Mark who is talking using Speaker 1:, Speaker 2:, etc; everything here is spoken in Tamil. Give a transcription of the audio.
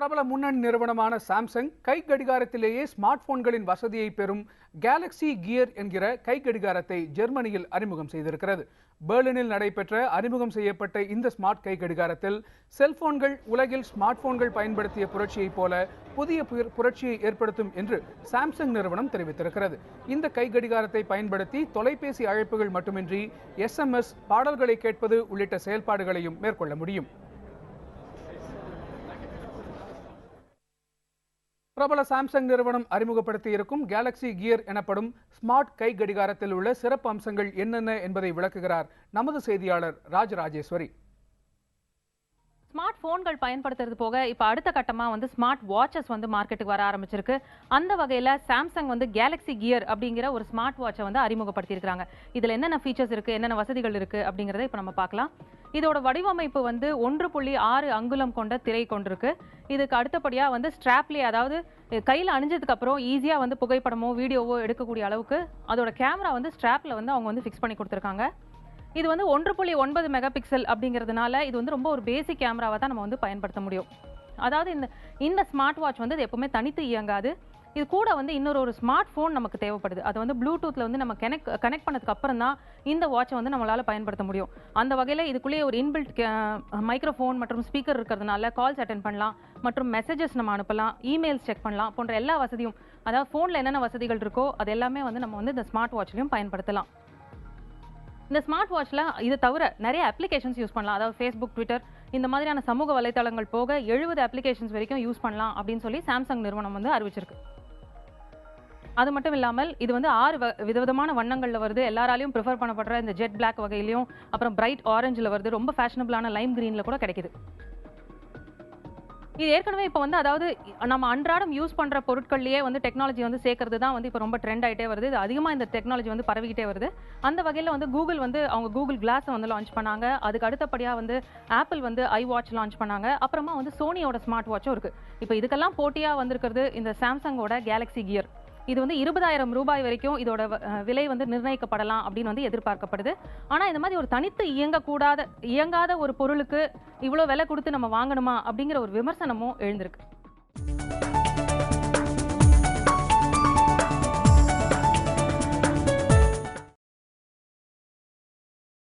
Speaker 1: பிரபல முன்னணி நிறுவனமான சாம்சங் கை கடிகாரத்திலேயே ஸ்மார்ட் போன்களின் வசதியை பெறும் கேலக்ஸி கியர் என்கிற கை கடிகாரத்தை ஜெர்மனியில் அறிமுகம் செய்திருக்கிறது. பெர்லினில் நடைபெற்ற அறிமுகம் செய்யப்பட்ட இந்த ஸ்மார்ட் கை கடிகாரத்தில் செல்போன்கள் உலகில் ஸ்மார்ட் போன்கள் பயன்படுத்திய புரட்சியைப் போல புதிய புரட்சியை ஏற்படுத்தும் என்று சாம்சங் நிறுவனம் தெரிவித்திருக்கிறது. இந்த கை கடிகாரத்தை பயன்படுத்தி தொலைபேசி அழைப்புகள் மட்டுமின்றி SMS, பாடல்களை கேட்பது உள்ளிட்ட செயல்பாடுகளையும் மேற்கொள்ள முடியும். பிரபல சாம்சங் நிறுவனம் அறிமுகப்படுத்தி இருக்கும் கேலக்ஸி கியர் எனப்படும் ஸ்மார்ட் கை கடிகாரத்தில் உள்ள சிறப்பு அம்சங்கள் என்னென்ன என்பதை விளக்குகிறார் நமது செய்தியாளர் ராஜராஜேஸ்வரி.
Speaker 2: ஸ்மார்ட் போன்கள் பயன்படுத்துறது போக இப்போ அடுத்த கட்டமா ஸ்மார்ட் வாட்சஸ் மார்க்கெட்டுக்கு வர ஆரம்பிச்சிருக்கு. அந்த வகையில சாம்சங் கேலக்ஸி கியர் அப்படிங்கிற ஒரு ஸ்மார்ட் வாட்சை அறிமுகப்படுத்தி இருக்காங்க. இதுல என்னென்ன ஃபீச்சர்ஸ் இருக்கு, என்னென்ன வசதிகள் இருக்கு அப்படிங்கறத இப்போ நம்ம பார்க்கலாம். இதோட வடிவமைப்பு 1.6 அங்குலம் கொண்ட திரை கொண்டிருக்கு. இதுக்கு அடுத்தபடியா ஸ்ட்ராப்லேயே, அதாவது கையில அணிஞ்சதுக்கு அப்புறம் ஈஸியா புகைப்படமோ வீடியோவோ எடுக்கக்கூடிய அளவுக்கு அதோட கேமரா ஸ்ட்ராப்ல அவங்க ஃபிக்ஸ் பண்ணி கொடுத்துருக்காங்க. இது 1.9 மெகா பிக்சல் அப்படிங்கிறதுனால இது ரொம்ப ஒரு பேசிக் கேமராவை தான் நம்ம பயன்படுத்த முடியும். அதாவது இந்த ஸ்மார்ட் வாட்ச் இது எப்பவுமே தனித்து இயங்காது. இது கூட இன்னொரு ஸ்மார்ட் போன் நமக்கு தேவைப்படுது. அது ப்ளூடூத்ல நம்ம கனெக்ட் பண்ணதுக்கு அப்புறம் தான் இந்த வாட்சை நம்மளால பயன்படுத்த முடியும். அந்த வகையில இதுக்குள்ளேயே ஒரு இன்பில்ட் மைக்ரோஃபோன் மற்றும் ஸ்பீக்கர் இருக்கிறதுனால கால்ஸ் அட்டென்ட் பண்ணலாம், மற்றும் மெசேஜஸ் நம்ம அனுப்பலாம், இமெயில்ஸ் செக் பண்ணலாம் போன்ற எல்லா வசதியும், அதாவது போன்ல என்னென்ன வசதிகள் இருக்கோ அது எல்லாமே நம்ம இந்த ஸ்மார்ட் வாட்ச்லயும் பயன்படுத்தலாம். இந்த ஸ்மார்ட் வாட்ச்ல இது தவிர நிறைய அப்ளிகேஷன்ஸ் யூஸ் பண்ணலாம். அதாவது ஃபேஸ்புக், ட்விட்டர் இந்த மாதிரியான சமூக வலைதளங்கள் போக 70 அப்ளிகேஷன்ஸ் வரைக்கும் யூஸ் பண்ணலாம் அப்படின்னு சொல்லி சாம்சங் நிறுவனம் அறிவிச்சிருக்கு. அது மட்டும் இல்லாமல் இது 6 விதவிதமான வண்ணங்கள்ல வருது. எல்லாராலையும் ப்ரிஃபர் பண்ணப்படுற இந்த ஜெட் பிளாக் வகையிலையும், அப்புறம் பிரைட் ஆரஞ்சில் வருது, ரொம்ப ஃபேஷனபிளான லைம் கிரீன்ல கூட கிடைக்குது. இது ஏற்கனவே இப்போ அதாவது நம்ம அன்றாடம் யூஸ் பண்ற பொருட்கள்லயே டெக்னாலஜி சேர்க்கறது தான் இப்போ ரொம்ப ட்ரெண்ட் ஆகிட்டே வருது. இது அதிகமாக இந்த டெக்னாலஜி பரவிக்கிட்டே வருது. அந்த வகையில் கூகுள் அவங்க கூகுள் கிளாஸ் லான்ச் பண்ணாங்க. அதுக்கு அடுத்தபடியாக ஆப்பிள் ஐ வாட்ச் லான்ச் பண்ணாங்க. அப்புறமா சோனியோட ஸ்மார்ட் வாட்சும் இருக்கு. இப்போ இதுக்கெல்லாம் போட்டியா வந்திருக்கிறது இந்த சாம்சங்கோட கேலக்ஸி கியர். இது 20,000 ரூபாய் வரைக்கும் இதோட விலை நிர்ணயிக்கப்படலாம் அப்படின்னு எதிர்பார்க்கப்படுது. ஆனா இந்த மாதிரி ஒரு தனித்து இயங்காத ஒரு பொருளுக்கு இவ்வளவு விலை கொடுத்து நம்ம வாங்கணுமா அப்படிங்கிற ஒரு விமர்சனமும் எழுந்திருக்கு.